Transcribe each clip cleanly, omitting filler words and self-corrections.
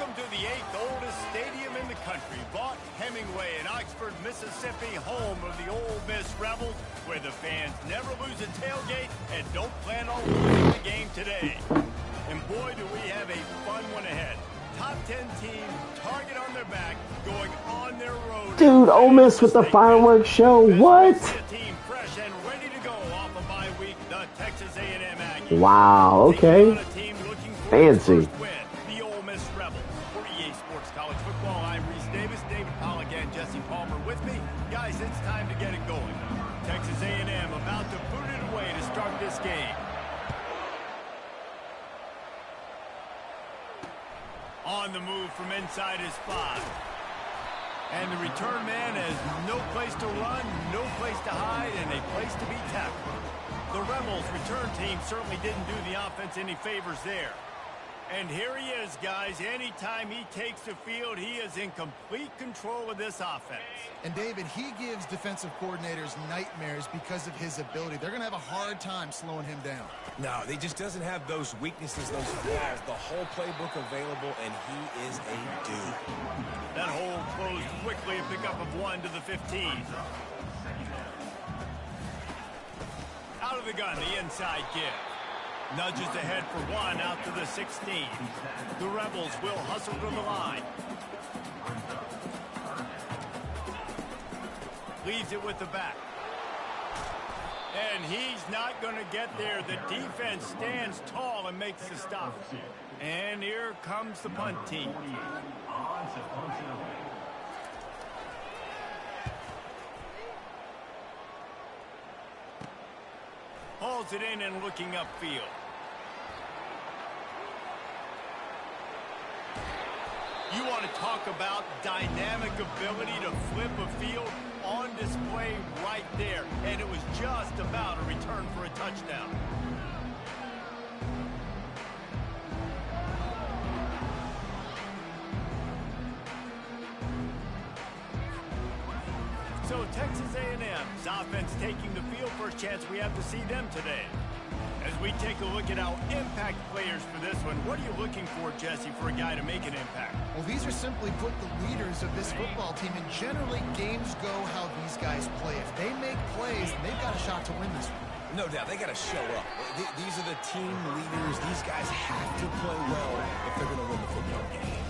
Welcome to the 8th oldest stadium in the country, Vaught Hemingway in Oxford, Mississippi, home of the Ole Miss Rebels, where the fans never lose a tailgate and don't plan on losing the game today. And boy, do we have a fun one ahead. Top 10 team, target on their back, going on their road. Dude, Ole Miss with the fireworks show. What? Team fresh and ready to go off a bye week, the Texas A&M Aggies. Wow, okay. Fancy. The Ole Miss Rebels. For EA Sports College Football, I'm Reese Davis, David Pollack, and Jesse Palmer with me. Guys, it's time to get it going. Texas A&M about to boot it away to start this game. On the move from inside his 5. And the return man has no place to run, no place to hide, and a place to be tackled. The Rebels return team certainly didn't do the offense any favors there. And here he is, guys. Anytime he takes the field, he is in complete control of this offense. And, David, he gives defensive coordinators nightmares because of his ability. They're going to have a hard time slowing him down. No, he just doesn't have those weaknesses, those flaws, the whole playbook available, and he is a dude. That hole closed quickly, a pickup of 1 to the 15. Out of the gun, the inside give. Nudges ahead for 1 out to the 16. The Rebels will hustle to the line. Leaves it with the back. And he's not going to get there. The defense stands tall and makes the stop. And here comes the punt team. Hauls it in and looking upfield. You want to talk about dynamic ability to flip a field on display right there. And it was just about a return for a touchdown. So Texas A&M's offense taking the field. First chance we have to see them today. As we take a look at our impact players for this one, what are you looking for, Jesse, for a guy to make an impact? Well, these are simply put the leaders of this football team, and generally games go how these guys play. If they make plays, they've got a shot to win this one. No doubt, they got to show up. These are the team leaders. These guys have to play well if they're going to win the football game.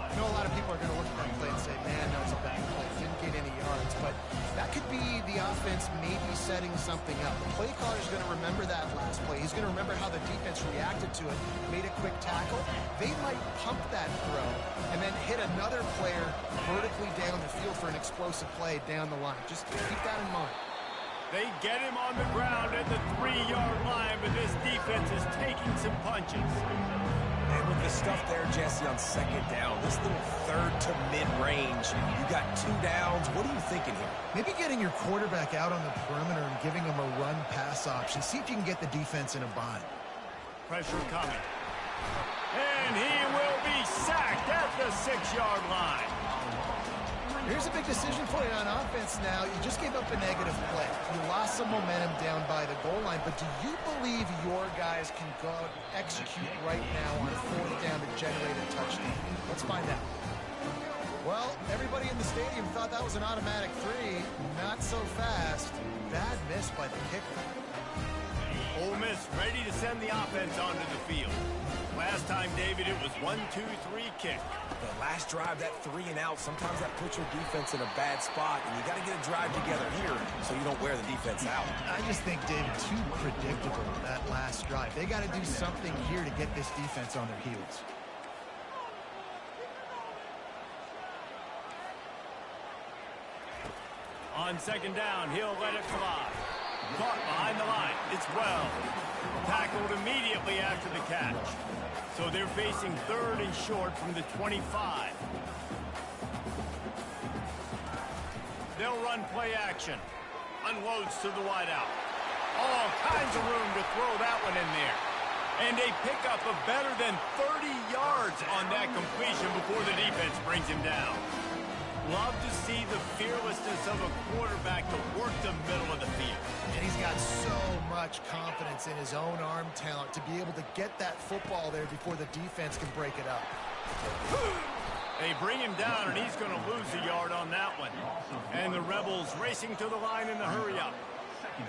I know a lot of people are going to look at that play and say, man, that was a bad play. Didn't get any yards. But that could be the offense maybe setting something up. The play caller is going to remember that last play. He's going to remember how the defense reacted to it, made a quick tackle. They might pump that throw and then hit another player vertically down the field for an explosive play down the line. Just keep that in mind. They get him on the ground at the 3-yard line, but this defense is taking some punches. And with the stuff there, Jesse, on second down, this little third to mid-range, you got 2 downs. What are you thinking here? Maybe getting your quarterback out on the perimeter and giving him a run-pass option. See if you can get the defense in a bind. Pressure coming. And he will be sacked at the 6-yard line. Here's a big decision for you on offense now. You just gave up a negative play. You lost some momentum down by the goal line, but do you believe your guys can go out and execute right now on 4th down to generate a touchdown? Let's find out. Well, everybody in the stadium thought that was an automatic 3. Not so fast. Bad miss by the kicker. Ole Miss ready to send the offense onto the field. Last time, David, it was 1-2-3 kick. The last drive, that 3 and out, sometimes that puts your defense in a bad spot, and you got to get a drive together here so you don't wear the defense out. I just think, David, too predictable that last drive. They got to do something here to get this defense on their heels. On second down, he'll let it fly. Caught behind the line. It's well. Tackled immediately after the catch. So they're facing 3rd and short from the 25. They'll run play action. Unloads to the wideout. All kinds of room to throw that one in there. And a pickup of better than 30 yards on that completion before the defense brings him down. Love to see the fearlessness of a quarterback to work the middle of the field. And he's got so much confidence in his own arm talent to be able to get that football there before the defense can break it up. They bring him down, and he's going to lose a yard on that one. And the Rebels racing to the line in the hurry-up.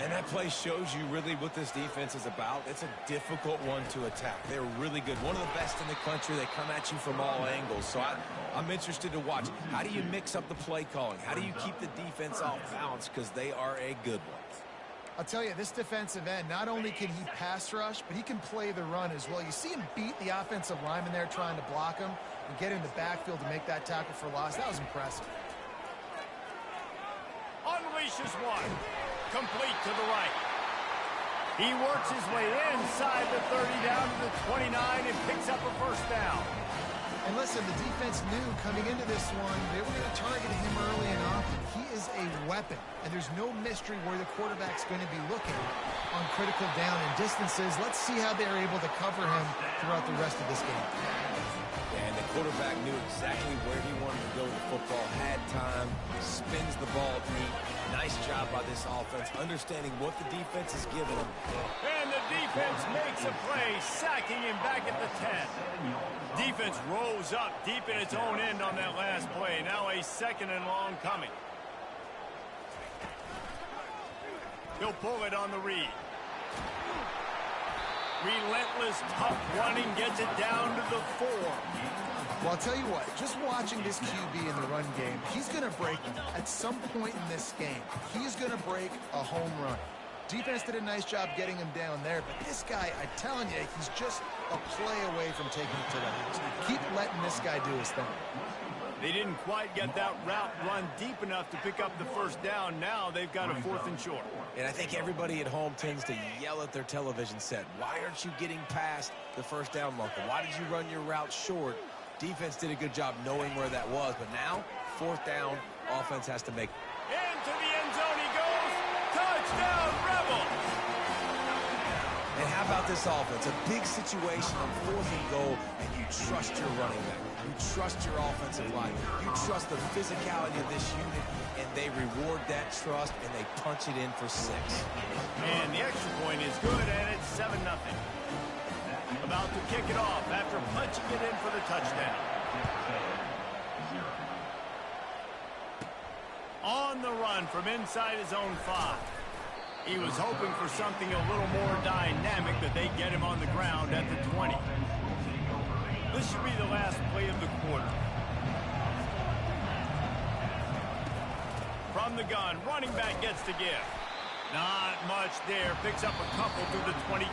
And that play shows you really what this defense is about. It's a difficult one to attack. They're really good. One of the best in the country. They come at you from all angles. So I'm interested to watch. How do you mix up the play calling? How do you keep the defense off balance? Because they are a good one. I'll tell you, this defensive end, not only can he pass rush, but he can play the run as well. You see him beat the offensive lineman there trying to block him and get in the backfield to make that tackle for loss. That was impressive. Unleashes one. Complete to the right. He works his way inside the 30 down to the 29 and picks up a first down. And listen, the defense knew coming into this one, they were going to target him early and often. He is a weapon, and there's no mystery where the quarterback's going to be looking on critical down and distances. Let's see how they're able to cover him throughout the rest of this game. And the quarterback knew exactly where he wanted to go with the football, had time, spins the ball deep. Nice job by this offense, understanding what the defense is giving them. And the defense makes a play, sacking him back at the 10. Defense rose up deep in its own end on that last play. Now a second and long coming. He'll pull it on the read. Relentless, tough running gets it down to the 4. Well, I'll tell you what, just watching this QB in the run game, he's going to break, at some point in this game, he's going to break a home run. Defense did a nice job getting him down there, but this guy, I'm telling you, he's just a play away from taking it to the house. Keep letting this guy do his thing. They didn't quite get that route run deep enough to pick up the first down. Now they've got a 4th and short. And I think everybody at home tends to yell at their television set. Why aren't you getting past the first down marker? Why did you run your route short? Defense did a good job knowing where that was, but now, 4th down, offense has to make. Into the end zone he goes. Touchdown, Rebels! And how about this offense? A big situation on 4th and goal, and you trust your running back. You trust your offensive line. You trust the physicality of this unit, and they reward that trust, and they punch it in for 6. And the extra point is good, and it's 7-0. About to kick it off after punching it in for the touchdown. On the run from inside his own 5. He was hoping for something a little more dynamic, but they get him on the ground at the 20. This should be the last play of the quarter. From the gun, running back gets to give. Not much there. Picks up a couple through the 22.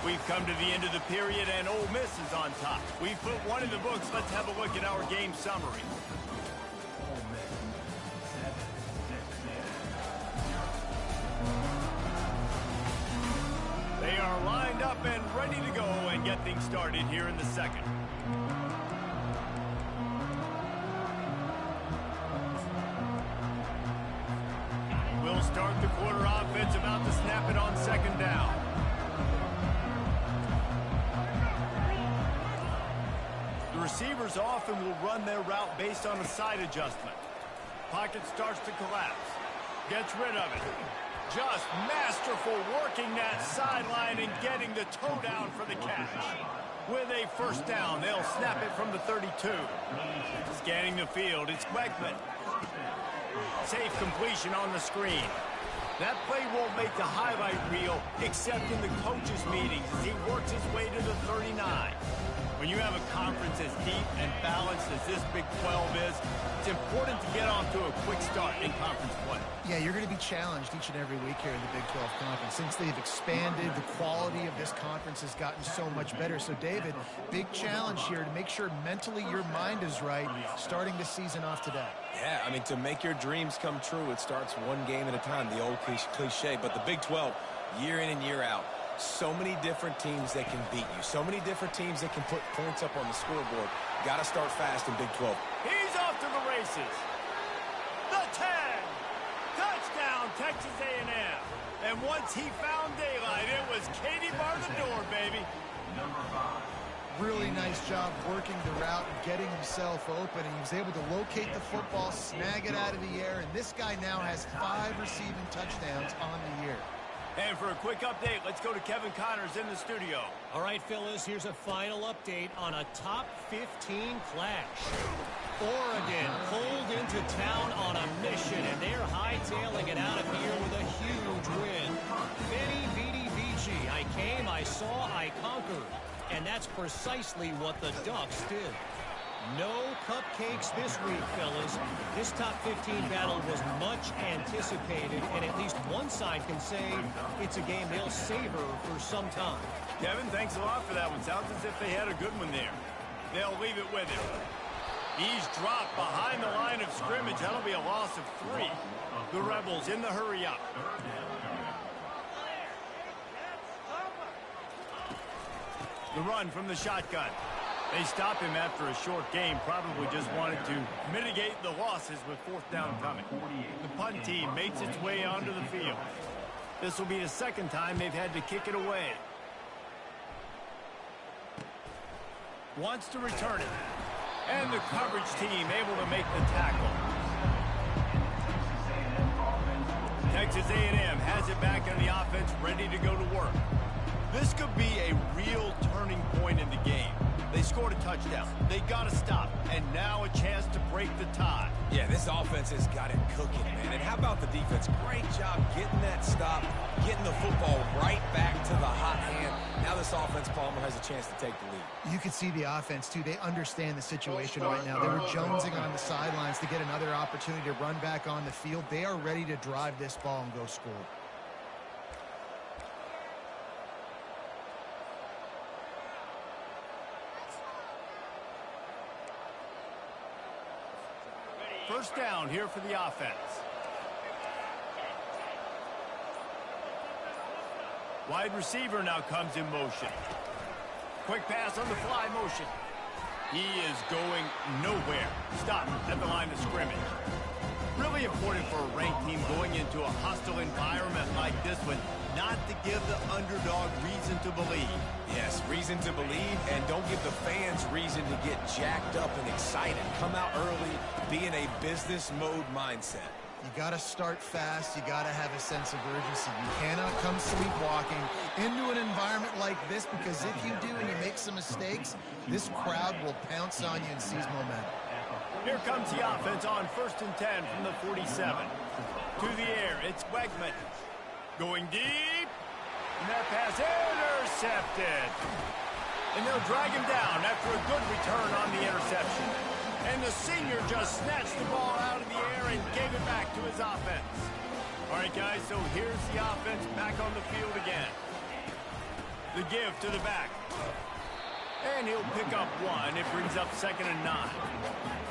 We've come to the end of the period, and Ole Miss is on top. We've put one in the books. Let's have a look at our game summary. They are lined up and ready to go and get things started here in the second. We'll start the quarter offense, about to snap it on 2nd down. The receivers often will run their route based on a side adjustment. Pocket starts to collapse. Gets rid of it. Just masterful working that sideline and getting the toe down for the catch. With a first down, they'll snap it from the 32. Scanning the field, it's Wegman. Safe completion on the screen. That play won't make the highlight reel except in the coaches' meetings as he works his way to the 39. When you have a conference as deep and balanced as this Big 12 is, it's important to get off to a quick start in conference play. Yeah, you're going to be challenged each and every week here in the Big 12 Conference. Since they've expanded, the quality of this conference has gotten so much better. So, David, big challenge here to make sure mentally your mind is right starting the season off today. Yeah, I mean, to make your dreams come true, it starts one game at a time, the old cliche. But the Big 12, year in and year out, so many different teams that can beat you. So many different teams that can put points up on the scoreboard. Got to start fast in Big 12. He's off to the races. The 10. Touchdown, Texas A&M. And once he found daylight, it was Katie bar the door, baby. Really nice job working the route and getting himself open. And he was able to locate the football, snag it out of the air. And this guy now has 5 receiving touchdowns on the year. And for a quick update, let's go to Kevin Connors in the studio. All right, fellas, here's a final update on a top 15 clash. Oregon pulled into town on a mission, and they're hightailing it out of here with a huge win. Veni, vidi, vici. I came, I saw, I conquered. And that's precisely what the Ducks did. No cupcakes this week, fellas. This top 15 battle was much anticipated, and at least one side can say it's a game they'll savor for some time. Kevin, thanks a lot for that one. Sounds as if they had a good one there. They'll leave it with him. He's dropped behind the line of scrimmage. That'll be a loss of 3. The Rebels in the hurry up. The run from the shotgun. They stop him after a short game. Probably just wanted to mitigate the losses with 4th down coming. The punt team makes its way onto the field. This will be the 2nd time they've had to kick it away. Wants to return it. And the coverage team able to make the tackle. Texas A&M has it back on the offense, ready to go to work. This could be a real turning point in the game. They scored a touchdown. They got to stop. And now a chance to break the tie. Yeah, this offense has got it cooking, man. And how about the defense? Great job getting that stop, getting the football right back to the hot hand. Now this offense, Palmer, has a chance to take the lead. You can see the offense, too. They understand the situation right now. They were jonesing on the sidelines to get another opportunity to run back on the field. They are ready to drive this ball and go score. First down here for the offense. Wide receiver now comes in motion. Quick pass on the fly motion. He is going nowhere. Stop at the line of scrimmage. Really important for a ranked team going into a hostile environment like this one, not to give the underdog reason to believe. Yes, reason to believe, and don't give the fans reason to get jacked up and excited. Come out early, be in a business mode mindset. You got to start fast. You got to have a sense of urgency. You cannot come sleepwalking into an environment like this, because if you do and you make some mistakes, this crowd will pounce on you and seize momentum. Here comes the offense on 1st and 10 from the 47. To the air, it's Wegman. Going deep. And that pass intercepted. And they'll drag him down after a good return on the interception. And the senior just snatched the ball out of the air and gave it back to his offense. All right, guys, so here's the offense back on the field again. The give to the back. And he'll pick up 1. It brings up 2nd and 9.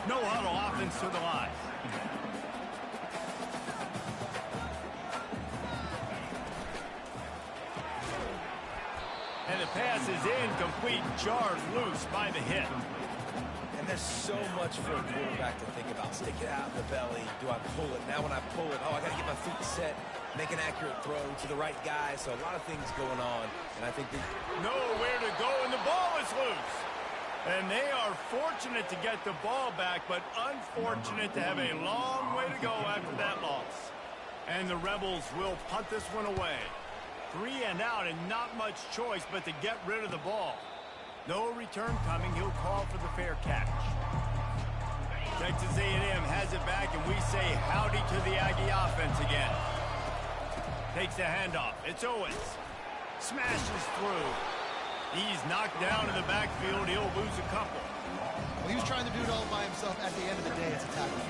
No huddle offense to the line. And the pass is incomplete, jarred loose by the hit. And there's so much for a quarterback to think about. Stick it out in the belly. Do I pull it? Now when I pull it, I got to get my feet set, make an accurate throw to the right guy. So a lot of things going on. And I think nowhere to go, and the ball is loose. And they are fortunate to get the ball back, but unfortunate to have a long way to go after that loss. And the Rebels will punt this one away. 3 and out, and not much choice but to get rid of the ball. No return coming. He'll call for the fair catch. Texas A&M has it back, and we say howdy to the Aggie offense again. Takes the handoff. It's Owens. Smashes through. He's knocked down in the backfield. He'll lose a couple. Well, he was trying to do it all by himself. At the end of the day, it's a tackle.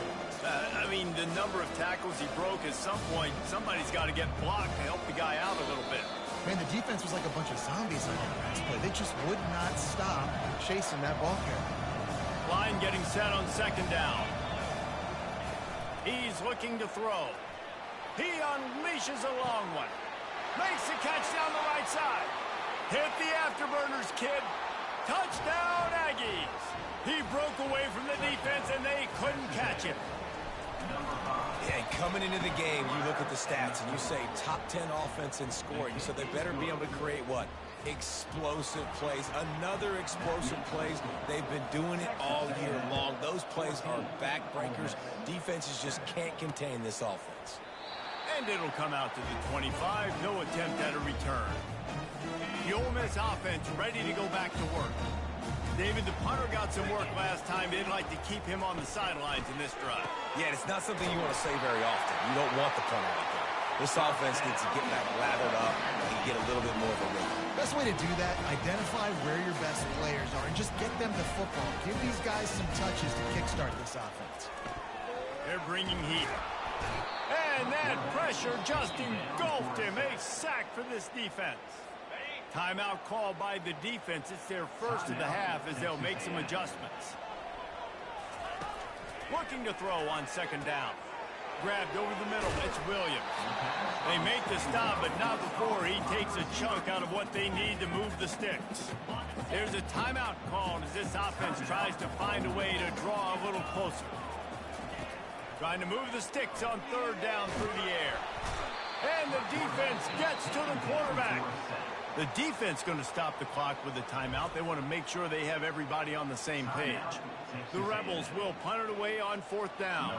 I mean, the number of tackles he broke, at some point, somebody's got to get blocked to help the guy out a little bit. Man, the defense was like a bunch of zombies on the last play. They just would not stop chasing that ball carrier. Line getting set on 2nd down. He's looking to throw. He unleashes a long one. Makes the catch down the right side. Hit the afterburners, kid. Touchdown, Aggies. He broke away from the defense, and they couldn't catch him. Yeah, and coming into the game, you look at the stats, and you say top 10 offense in scoring. So they better be able to create what? Explosive plays. Another explosive plays. They've been doing it all year long. Those plays are backbreakers. Defenses just can't contain this offense. And it'll come out to the 25. No attempt at a return. The Ole Miss offense ready to go back to work. David, the punter got some work last time. They'd like to keep him on the sidelines in this drive. Yeah, it's not something you want to say very often. You don't want the punter out there. This offense needs to get back lathered up and get a little bit more of a rhythm. Best way to do that, identify where your best players are and just get them the football. Give these guys some touches to kickstart this offense. They're bringing heat. And that pressure just engulfed him. A sack for this defense. Timeout called by the defense. It's their first of the half as they'll make some adjustments. Looking to throw on second down. Grabbed over the middle. It's Williams. They make the stop, but not before he takes a chunk out of what they need to move the sticks. There's a timeout called as this offense tries to find a way to draw a little closer. Trying to move the sticks on third down through the air. And the defense gets to the quarterback. The defense going to stop the clock with a timeout. They want to make sure they have everybody on the same page. The Rebels will punt it away on fourth down.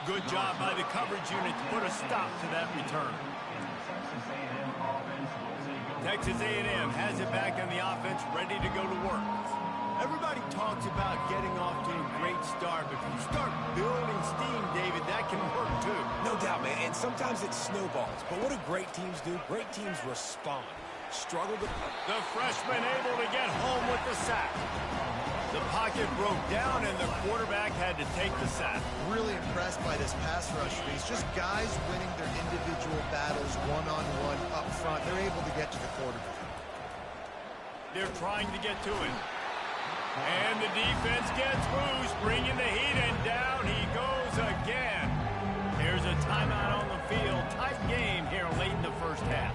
Good job by the coverage unit to put a stop to that return. Texas A&M has it back on the offense, ready to go to work. Everybody talks about getting off to a great start, but if you start building steam, David, that can work too. No doubt, man, and sometimes it snowballs. But what do great teams do? Great teams respond. Struggle to... The freshman able to get home with the sack. The pocket broke down, and the quarterback had to take the sack. Really impressed by this pass rush. It's just guys winning their individual battles one-on-one up front. They're able to get to the quarterback. They're trying to get to him. And the defense gets loose, bringing the heat, and down he goes again. Here's a timeout on the field. Tight game here late in the first half.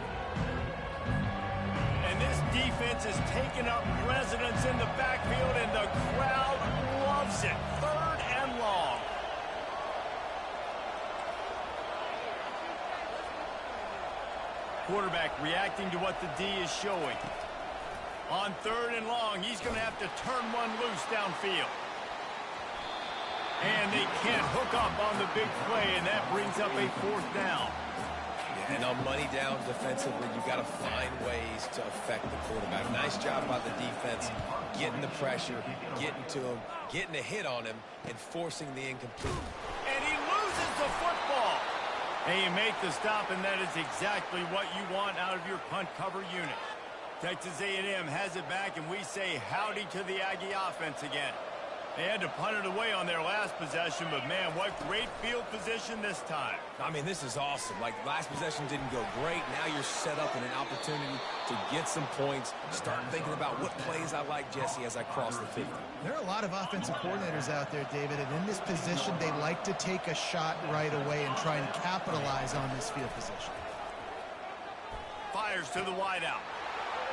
And this defense is taking up residence in the backfield, and the crowd loves it. Third and long. Quarterback reacting to what the D is showing. On third and long, he's going to have to turn one loose downfield. And they can't hook up on the big play, and that brings up a fourth down. Yeah, and on money down defensively, you've got to find ways to affect the quarterback. Nice job by the defense, getting the pressure, getting to him, getting a hit on him, and forcing the incomplete. And he loses the football. And you make the stop, and that is exactly what you want out of your punt cover unit. Texas A&M has it back, and we say howdy to the Aggie offense again. They had to punt it away on their last possession, but, man, what great field position this time. I mean, this is awesome. Like, last possession didn't go great. Now you're set up in an opportunity to get some points. Start thinking about what plays I like, Jesse, as I cross the 50. There are a lot of offensive coordinators out there, David, and in this position, they like to take a shot right away and try and capitalize on this field position. Fires to the wideout.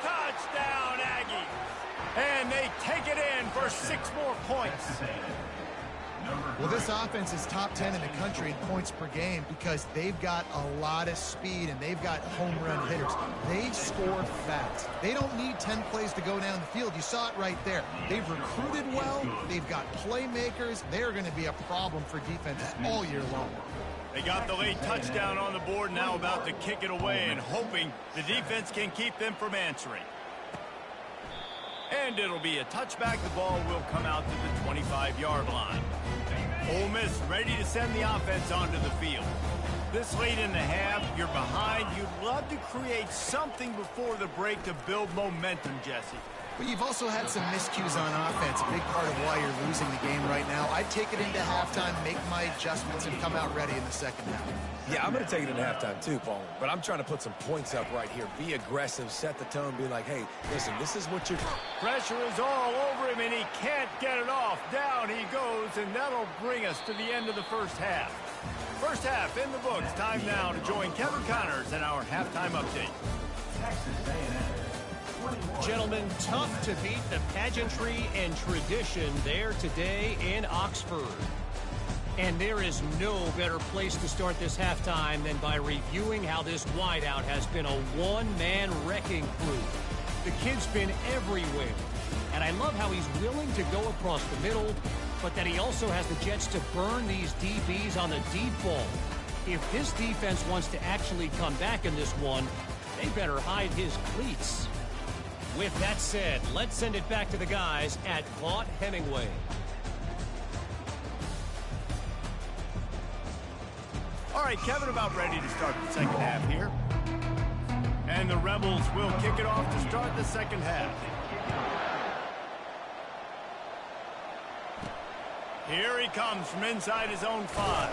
Touchdown, Aggie! And they take it in for 6 more points. Well, this offense is top 10 in the country in points per game because they've got a lot of speed and they've got home run hitters. They score fast. They don't need 10 plays to go down the field. You saw it right there. They've recruited well. They've got playmakers. They're going to be a problem for defenses all year long. They got the late touchdown on the board, now about to kick it away and hoping the defense can keep them from answering. And it'll be a touchback. The ball will come out to the 25-yard line. Ole Miss ready to send the offense onto the field. This late in the half, you're behind. You'd love to create something before the break to build momentum, Jesse. But you've also had some miscues on offense, a big part of why you're losing the game right now. I'd take it into halftime, make my adjustments, and come out ready in the second half. Yeah, I'm going to take it into halftime too, Paul. But I'm trying to put some points up right here. Be aggressive, set the tone, be like, hey, listen, this is what you're... Pressure is all over him, and he can't get it off. Down he goes, and that'll bring us to the end of the first half. First half in the books. Time now to join Kevin Connors in our halftime update. Texas A&M. Gentlemen, tough to beat the pageantry and tradition there today in Oxford. And there is no better place to start this halftime than by reviewing how this wideout has been a one-man wrecking crew. The kid's been everywhere, And I love how he's willing to go across the middle, but that he also has the Jets to burn these DBs on the deep ball. If this defense wants to actually come back in this one, they better hide his cleats. With that said, let's send it back to the guys at Vaught Hemingway. All right, Kevin, about ready to start the second half here. And the Rebels will kick it off to start the second half. Here he comes from inside his own 5.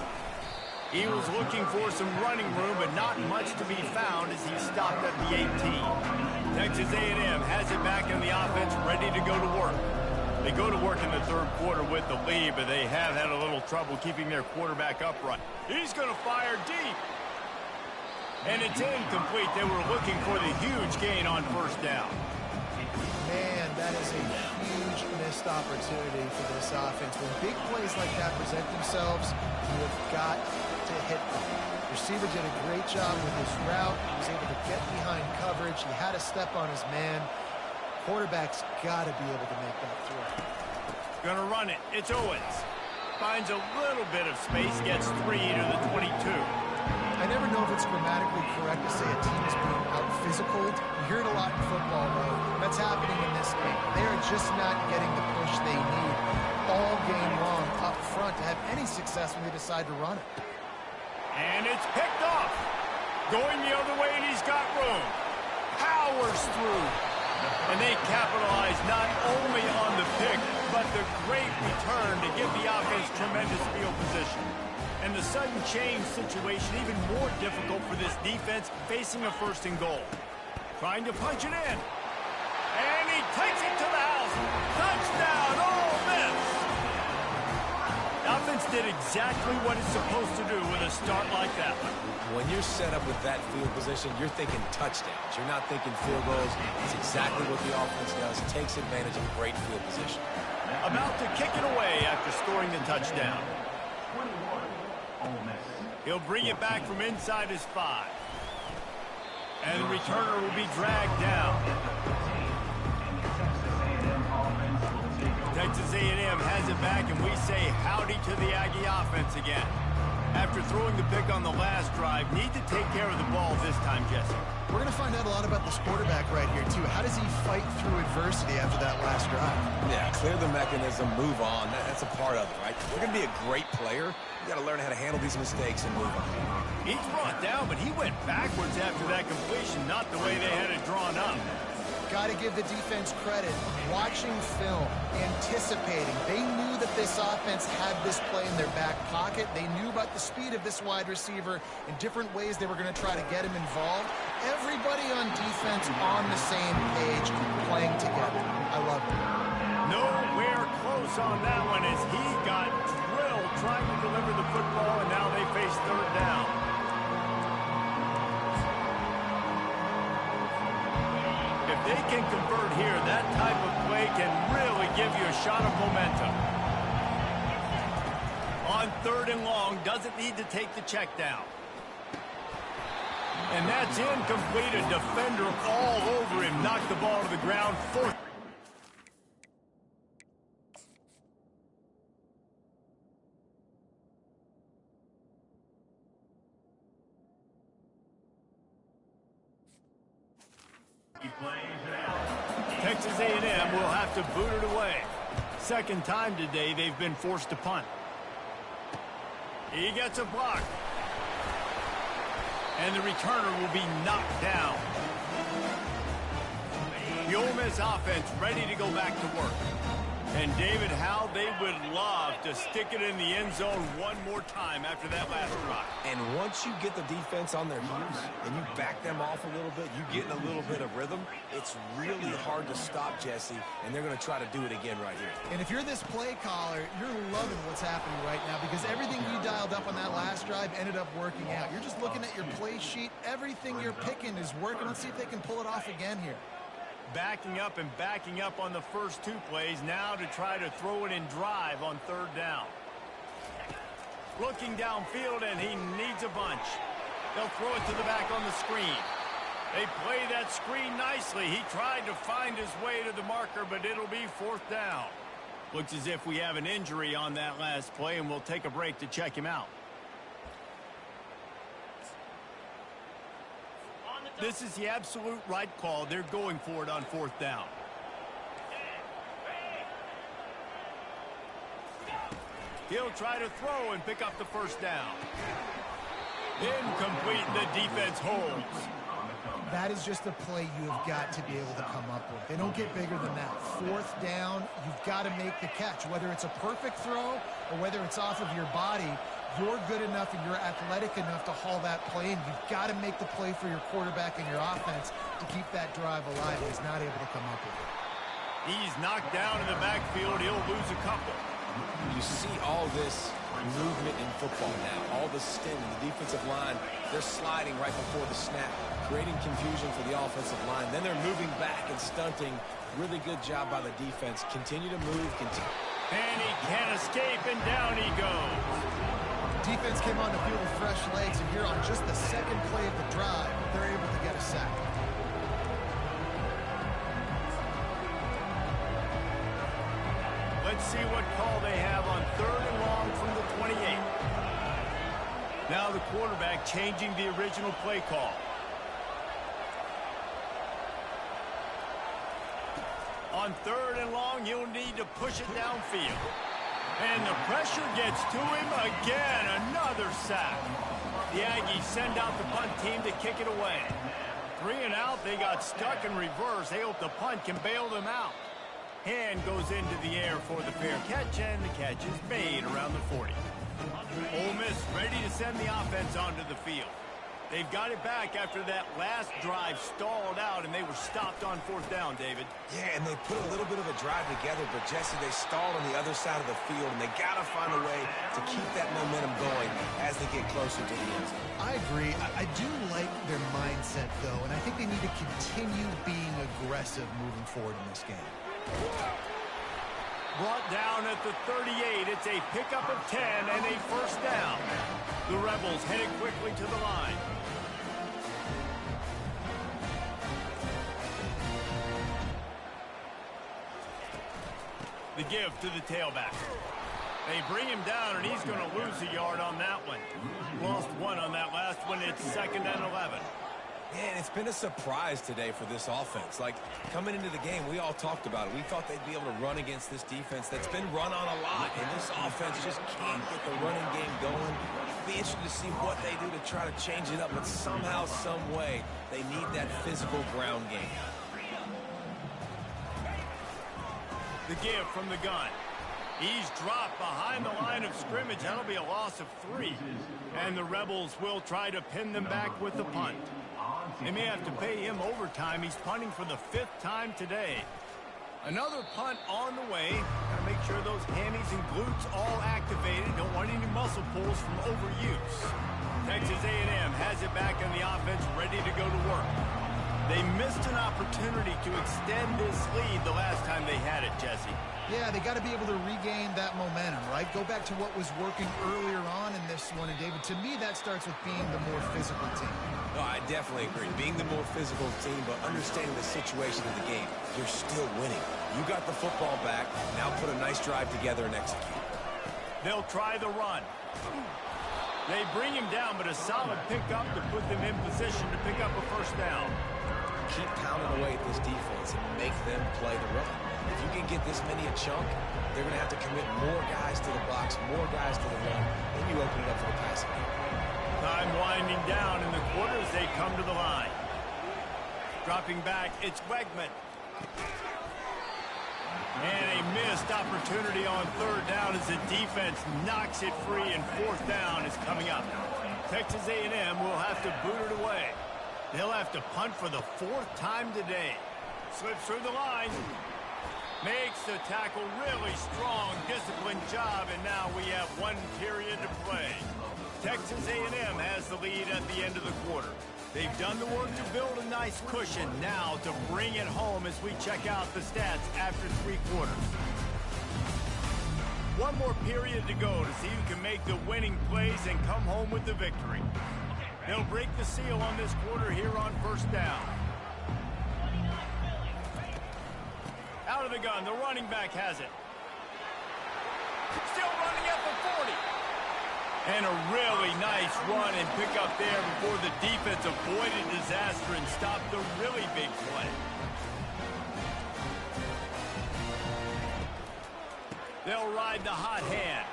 He was looking for some running room, but not much to be found as he stopped at the 18. Texas A&M has it back in the offense, ready to go to work. They go to work in the third quarter with the lead, but they have had a little trouble keeping their quarterback upright. He's going to fire deep. And it's incomplete. They were looking for the huge gain on first down. Man, that is a huge missed opportunity for this offense. When big plays like that present themselves, you have got to hit them. The receiver did a great job with his route. He was able to get behind coverage. He had a step on his man. Quarterback's got to be able to make that throw. Going to run it. It's Owens. Finds a little bit of space, gets 3 to the 22. I never know if it's grammatically correct to say a team is being out-physical. You hear it a lot in football, though. That's happening in this game. They are just not getting the push they need all game long up front to have any success when they decide to run it. And it's picked off. Going the other way, and he's got room. Powers through. And they capitalize not only on the pick, but the great return to give the offense tremendous field position. And the sudden change situation even more difficult for this defense facing a first and goal. Trying to punch it in. And he takes it to the house. Touchdown, Ole Miss! The offense did exactly what it's supposed to do with a start like that. When you're set up with that field position, you're thinking touchdowns. You're not thinking field goals. It's exactly what the offense does. Takes advantage of great field position. About to kick it away after scoring the touchdown. He'll bring it back from inside his 5. And the returner will be dragged down. Texas A&M has it back, and we say howdy to the Aggie offense again. After throwing the pick on the last drive, need to take care of the ball this time, Jesse. We're going to find out a lot about this quarterback right here, too. How does he fight through adversity after that last drive? Yeah, clear the mechanism, move on. That's a part of it, right? If you're going to be a great player, you got to learn how to handle these mistakes and move on. He's brought down, but he went backwards after that completion, not the way they had it drawn up. Got to give the defense credit. Watching film, anticipating. They knew that this offense had this play in their back pocket. They knew about the speed of this wide receiver and different ways they were going to try to get him involved. Everybody on defense on the same page, playing together. I love it. Nowhere close on that one as he got drilled trying to deliver the football, and now they face third down. If they can convert here, that type of play can really give you a shot of momentum. On third and long, doesn't need to take the check down. And that's incomplete. A defender all over him. Knocked the ball to the ground. Fourth. Texas A&M will have to boot it away. Second time today they've been forced to punt. He gets a block. And the returner will be knocked down. The Ole Miss offense ready to go back to work. And David, how they would love to stick it in the end zone one more time after that last drive. And once you get the defense on their heels and you back them off a little bit, you get in a little bit of rhythm, it's really hard to stop, Jesse, and they're going to try to do it again right here. And if you're this play caller, you're loving what's happening right now because everything you dialed up on that last drive ended up working out. You're just looking at your play sheet. Everything you're picking is working. Let's see if they can pull it off again here. Backing up and backing up on the first two plays, now to try to throw it in drive on third down. Looking downfield, and he needs a bunch. They'll throw it to the back on the screen. They play that screen nicely. He tried to find his way to the marker, but it'll be 4th down. Looks as if we have an injury on that last play, and we'll take a break to check him out. This is the absolute right call. They're going for it on 4th down. He'll try to throw and pick up the 1st down. Incomplete. The defense holds. That is just a play you have got to be able to come up with. They don't get bigger than that. 4th down, you've got to make the catch. Whether it's a perfect throw or whether it's off of your body, you're good enough and you're athletic enough to haul that play in. You've got to make the play for your quarterback and your offense to keep that drive alive. He's not able to come up with it. He's knocked down in the backfield. He'll lose a couple. You see all this movement in football now. All the spin, the defensive line, they're sliding right before the snap, creating confusion for the offensive line. Then they're moving back and stunting. Really good job by the defense. Continue to move. And he can't escape, and down he goes. Defense came on the field with fresh legs, and here on just the 2nd play of the drive, they're able to get a sack. Let's see what call they have on 3rd and long from the 28. Now the quarterback changing the original play call. On 3rd and long, you'll need to push it downfield. And the pressure gets to him again. Another sack. The Aggies send out the punt team to kick it away. 3 and out, they got stuck in reverse. They hope the punt can bail them out. Hand goes into the air for the fair catch, and the catch is made around the 40. Ole Miss ready to send the offense onto the field. They've got it back after that last drive stalled out, and they were stopped on 4th down, David. Yeah, and they put a little bit of a drive together, but, Jesse, they stalled on the other side of the field, and they got to find a way to keep that momentum going as they get closer to the end zone. I agree. I do like their mindset, though, and I think they need to continue being aggressive moving forward in this game. Brought down at the 38. It's a pickup of 10 and a 1st down. The Rebels headed quickly to the line. The give to the tailback. They bring him down, and he's going to lose a yard on that one. Lost 1 on that last one. It's 2nd and 11. Man, it's been a surprise today for this offense. Like, coming into the game, we all talked about it. We thought they'd be able to run against this defense that's been run on a lot, and this offense just can't get the running game going. Be interested to see what they do to try to change it up, but somehow, some way, they need that physical ground game. The give from the gun. He's dropped behind the line of scrimmage. That'll be a loss of 3. And the Rebels will try to pin them back with the punt. They may have to pay him overtime. He's punting for the 5th time today. Another punt on the way. Got to make sure those hammies and glutes all activated. Don't want any muscle pulls from overuse. Texas A&M has it back on the offense, ready to go to work. They missed an opportunity to extend this lead the last time they had it, Jesse. Yeah, they got to be able to regain that momentum, right? Go back to what was working earlier on in this one. And, David, to me, that starts with being the more physical team. No, I definitely agree. Being the more physical team, but understanding the situation of the game, you're still winning. You got the football back. Now put a nice drive together and execute. They'll try the run. They bring him down, but a solid pickup to put them in position to pick up a 1st down. Keep pounding away at this defense and make them play the run. If you can get this many a chunk, they're going to have to commit more guys to the box, more guys to the run. Then you open it up for the passing game. Time winding down in the quarter as they come to the line. Dropping back, it's Wegman. And a missed opportunity on 3rd down as the defense knocks it free, and 4th down is coming up. Texas A&M will have to boot it away. They'll have to punt for the 4th time today. Slips through the line. Makes the tackle really strong, disciplined job, and now we have 1 period to play. Texas A&M has the lead at the end of the quarter. They've done the work to build a nice cushion now to bring it home as we check out the stats after 3 quarters. 1 more period to go to see who can make the winning plays and come home with the victory. They'll break the seal on this quarter here on first down. Out of the gun, the running back has it. Still running at the 40. And a really nice run and pick up there before the defense avoided disaster and stopped the really big play. They'll ride the hot hand.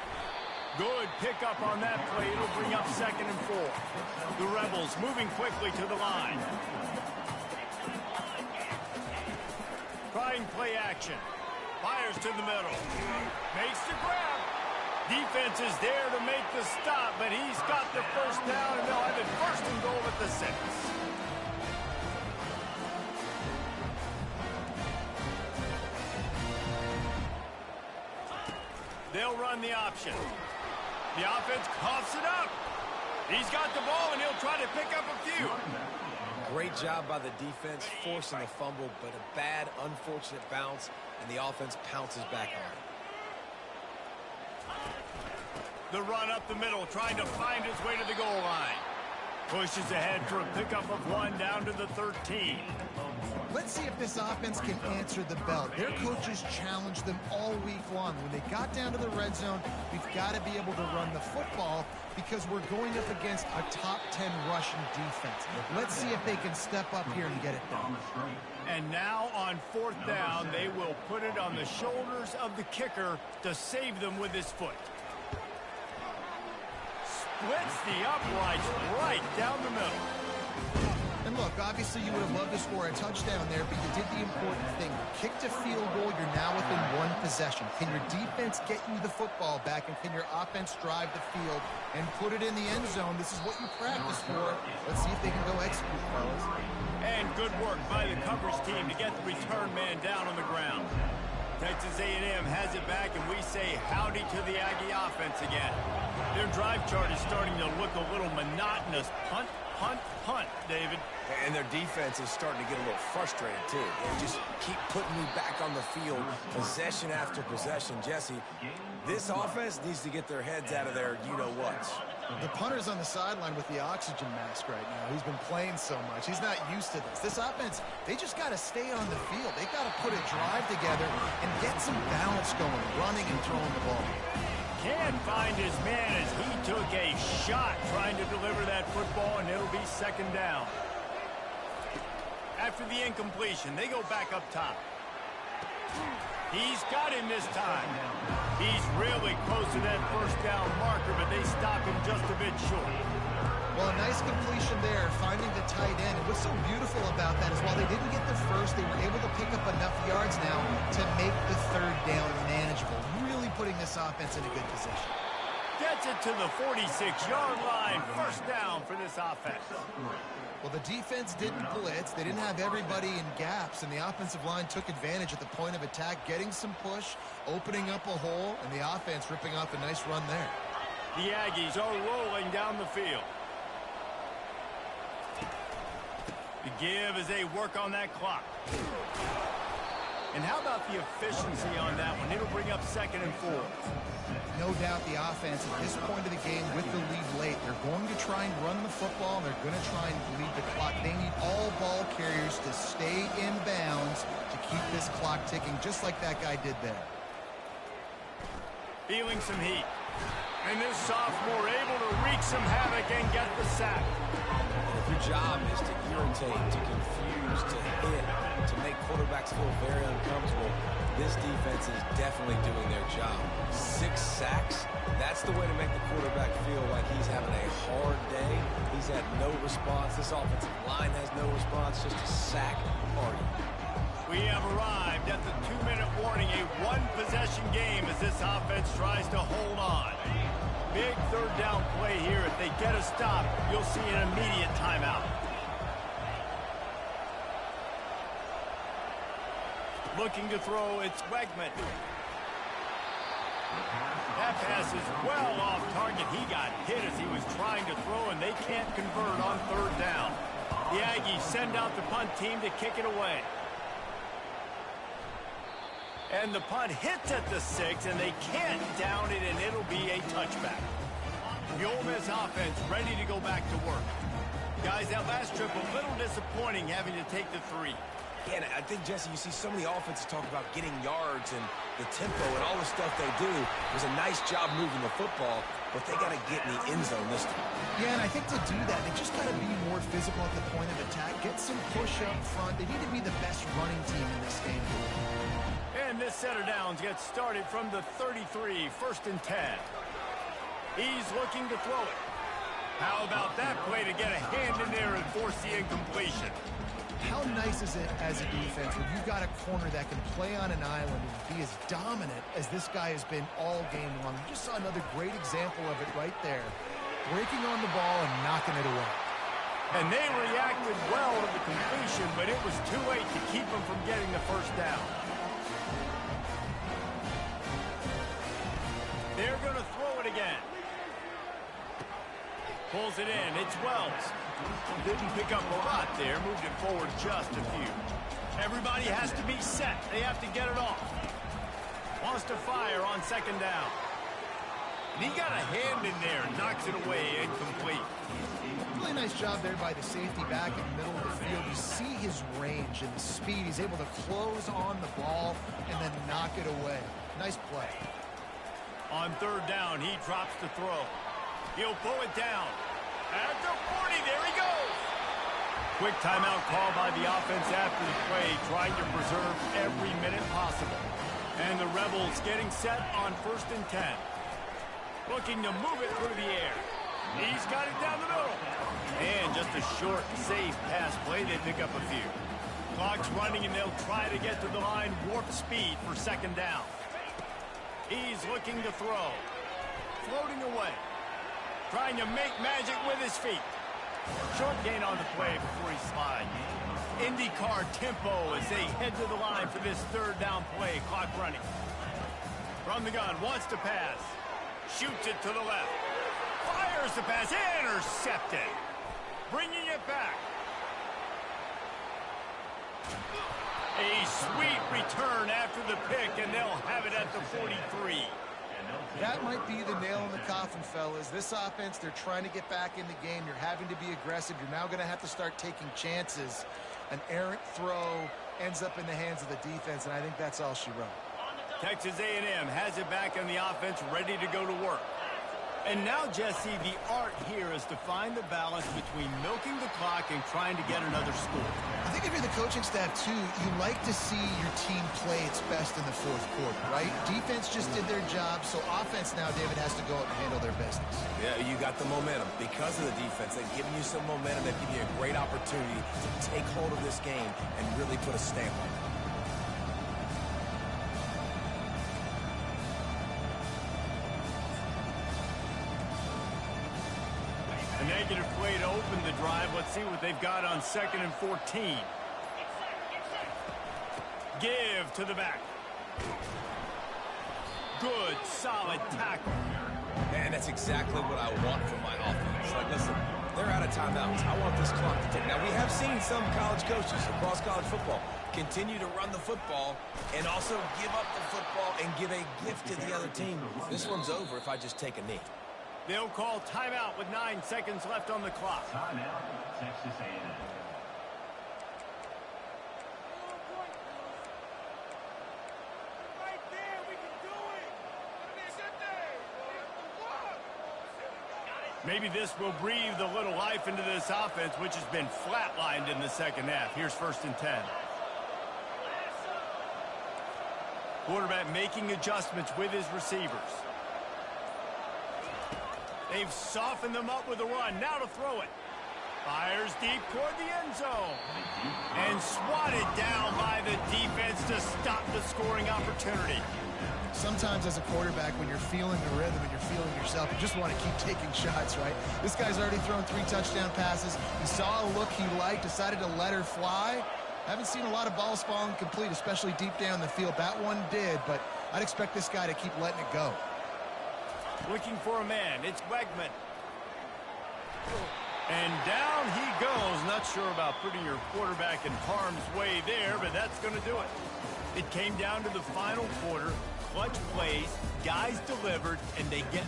Good pickup on that play. It'll bring up 2nd and 4. The Rebels moving quickly to the line. Trying play action. Fires to the middle. Makes the grab. Defense is there to make the stop, but he's got the first down, and they'll have it 1st and goal at the 6. They'll run the option. The offense coughs it up. He's got the ball, and he'll try to pick up a few. Great job by the defense, forcing the fumble, but a bad, unfortunate bounce, and the offense pounces back on it. The run up the middle, trying to find his way to the goal line. Pushes ahead for a pickup of 1 down to the 13. Let's see if this offense can answer the bell. Their coaches challenged them all week long. When they got down to the red zone, we've got to be able to run the football because we're going up against a top 10 rushing defense. Let's see if they can step up here and get it done. And now on 4th down, they will put it on the shoulders of the kicker to save them with his foot. Splits the uprights right down the middle. And look, obviously you would have loved to score a touchdown there, but you did the important thing. You kicked a field goal, you're now within 1 possession. Can your defense get you the football back, and can your offense drive the field and put it in the end zone? This is what you practice for. Let's see if they can go execute, fellas. And good work by the coverage team to get the return man down on the ground. Texas A&M has it back, and we say howdy to the Aggie offense again. Their drive chart is starting to look a little monotonous. Punt, punt, punt, David. And their defense is starting to get a little frustrated, too. They just keep putting me back on the field, possession after possession. Jesse, this offense needs to get their heads out of their you-know-whats. The punter's on the sideline with the oxygen mask right now. He's been playing so much. He's not used to this. This offense, they just got to stay on the field. They've got to put a drive together and get some balance going, running and throwing the ball. Can't find his man as he took a shot trying to deliver that football, and it'll be 2nd down. After the incompletion, they go back up top. He's got him this time. He's really close to that 1st down marker, but they stop him just a bit short. Well, a nice completion there, finding the tight end. And what's so beautiful about that is while they didn't get the first, they were able to pick up enough yards now to make the 3rd down manageable. Really putting this offense in a good position. Gets it to the 46-yard line. 1st down for this offense. Well, the defense didn't blitz. They didn't have everybody in gaps, and the offensive line took advantage at the point of attack, getting some push, opening up a hole, and the offense ripping off a nice run there. The Aggies are rolling down the field. The give as they work on that clock. And how about the efficiency on that one? It'll bring up 2nd and 4. No doubt the offense at this point of the game with the lead late, they're going to try and run the football, and they're going to try and lead the clock. They need all ball carriers to stay in bounds to keep this clock ticking, just like that guy did there. Feeling some heat. And this sophomore able to wreak some havoc and get the sack. If your job is to irritate, to confuse, to hit, to make quarterbacks feel very uncomfortable, this defense is definitely doing their job. 6 sacks, that's the way to make the quarterback feel like he's having a hard day. He's had no response. This offensive line has no response, just a sack party. We have arrived at the 2-minute warning, a 1-possession game as this offense tries to hold on. Big 3rd down play here. If they get a stop, you'll see an immediate timeout. Looking to throw, it's Wegman. That pass is well off target. He got hit as he was trying to throw, and they can't convert on 3rd down. The Aggies send out the punt team to kick it away. And the punt hits at the 6, and they can't down it, and it'll be a touchback. The Ole Miss offense ready to go back to work. Guys, that last trip a little disappointing having to take the 3. Yeah, and I think, Jesse, you see so many offenses talk about getting yards and the tempo and all the stuff they do. It was a nice job moving the football, but they got to get in the end zone this time. Yeah, and I think to do that, they just got to be more physical at the point of attack, get some push up front. They need to be the best running team in this game. And this set of downs gets started from the 33, 1st and 10. He's looking to throw it. How about that play to get a hand in there and force the incompletion? How nice is it as a defense when you've got a corner that can play on an island and be as dominant as this guy has been all game long? You just saw another great example of it right there. Breaking on the ball and knocking it away. And they reacted well to the completion, but it was too late to keep them from getting the first down. They're going to throw it again. Pulls it in. It's Wells. Didn't pick up a lot there. Moved it forward just a few. Everybody has to be set. They have to get it off. Wants to fire on 2nd down. And he got a hand in there. Knocks it away. Incomplete. Really nice job there by the safety back in the middle of the field. You see his range and the speed. He's able to close on the ball and then knock it away. Nice play. On 3rd down, he drops the throw. He'll pull it down. At the 40, there he goes. Quick timeout call by the offense after the play, trying to preserve every minute possible. And the Rebels getting set on 1st and 10. Looking to move it through the air. He's got it down the middle. And just a short, safe pass play. They pick up a few. Clock's running, and they'll try to get to the line warp speed for 2nd down. He's looking to throw. Floating away. Trying to make magic with his feet. Short gain on the play before he slides. IndyCar tempo as they head to the line for this 3rd down play. Clock running. From the gun, wants to pass. Shoots it to the left. Fires the pass. Intercepted. Bringing it back. A sweet return after the pick, and they'll have it at the 43. That might be the nail in the coffin, fellas. This offense, they're trying to get back in the game. You're having to be aggressive. You're now going to have to start taking chances. An errant throw ends up in the hands of the defense, and I think that's all she wrote. Texas A&M has it back on the offense, ready to go to work. And now, Jesse, the art here is to find the balance between milking the clock and trying to get another score. I think if you're the coaching staff, too, you like to see your team play its best in the 4th quarter, right? Defense just did their job, so offense now, David, has to go out and handle their business. Yeah, you got the momentum. Because of the defense, they've given you some momentum. They've given you a great opportunity to take hold of this game and really put a stamp on it. A negative play to open the drive. Let's see what they've got on 2nd and 14. Give to the back. Good, solid tackle. And that's exactly what I want from my offense. Like, listen, they're out of timeouts. I want this clock to tick. Now, we have seen some college coaches across college football continue to run the football and also give up the football and give a gift to the other team. This one's over if I just take a knee. They'll call timeout with 9 seconds left on the clock. Timeout, Texas A&M. Maybe this will breathe a little life into this offense, which has been flatlined in the 2nd half. Here's 1st and 10. Quarterback making adjustments with his receivers. They've softened them up with a run. Now to throw it. Fires deep toward the end zone. And swatted down by the defense to stop the scoring opportunity. Sometimes as a quarterback, when you're feeling the rhythm and you're feeling yourself, you just want to keep taking shots, right? This guy's already thrown 3 touchdown passes. He saw a look he liked, decided to let her fly. Haven't seen a lot of balls falling complete, especially deep down the field. That one did, but I'd expect this guy to keep letting it go. Looking for a man. It's Wegman. And down he goes. Not sure about putting your quarterback in harm's way there, but that's going to do it. It came down to the final quarter. Clutch plays, guys delivered, and they get